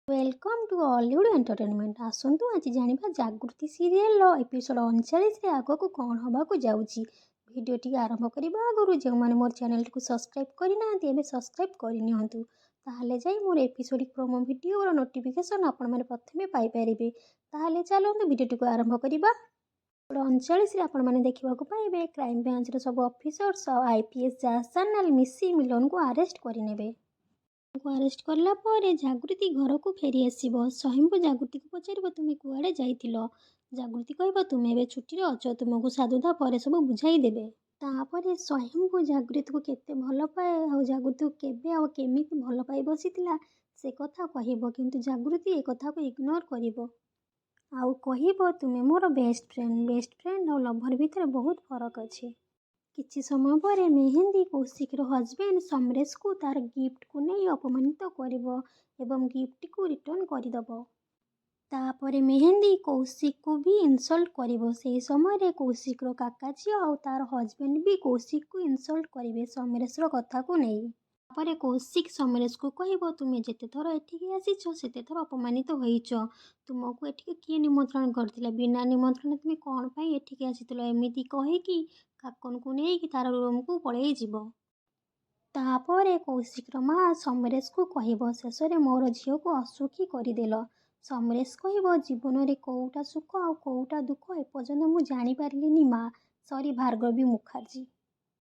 Welcome to Hollywood entertainment. आसतु आज जानिबा जागृति सीरियल एपिसोड 39 आगक कौन होबाकू जाउची। भिडियोटी आरंभ करबा आगु जो मैंने मोर चैनल को सब्सक्राइब करना एबे सब्सक्राइब करनियंतु ताहले जाई मोर एपिसोडिक प्रोमो वीडियो और नोटिफिकेशन आपण माने प्रथमे पाई परिबे। ताहले चलନ୍ତୁ भिडियोटी को आरंभ करबा। 39 रे आपण माने देखिबाकू पाइबे क्राइम ब्रांच रे सब ऑफिसर्स और आईपीएस चैनल मिसी मिलन को अरेस्ट करिनेबे। अरेस्ट करला परे जागृति घर को फेरी आसब। स्वयंभू जागृति को पचार तुम्हें कुआड़े जाइथिल। जागृति कह तुम्हें एवं छुट्टी अच्छ तुमको साधुता पर सब बुझाईदेवे। तापर स्वयंभू जागृति को केते भल पाए आ जागृति को केबे आ केमिति भल पाई बसीथिला से कथा कहब, किंतु जागृति ए कथा को इग्नोर करिवो आउ कहब तुम्हें मोर बेस्ट फ्रेंड और लभर भितर बहुत फरक अच्छे। किछि समय पर मेहेंदी कौशिकर हजबैंड समरेश को तार गिफ्ट को नहीं अपमानित करिवो एवं गिफ्ट को रिटर्न करदब। तापर मेहेंदी कौशिक को भी इनसल्ट करिवो। से समय कौशिकर काका झियो और तार हजबैंड भी कौशिक को इनसल्ट करिवे समरेश कथा को नहीं। तापर कौशिक समरेश को कहब तुम्हें जेते थर एठिके आसीच सेते थर अपमानित होइच। तुमको एठिके किए निमंत्रण करथिला, बिना निमंत्रण तुम्हें कौन पाई एठिके आसीथिल एमिति कहिकी काकन को नहीं तार रूम को पलि जीव। तापर कौशिकर माँ समरेश को कहब शेष में मोर झील को असुखी करदेल। समरेश कहब जीवन में कौटा सुख आ कौटा दुख एपर्यंत मु जानी पारिलिनी माँ, सॉरी भार्गवी मुखर्जी।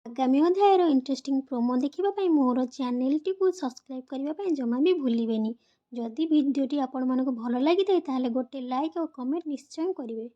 आगामी अध्यायर इंटरेस्टिंग प्रोमो देखा मोर चैनल टी को सब्सक्राइब करने जमा भी भूलें। जदि भिडियोटी आपण मानक भल लगी था गोटे लाइक और कमेंट निश्चय करेंगे।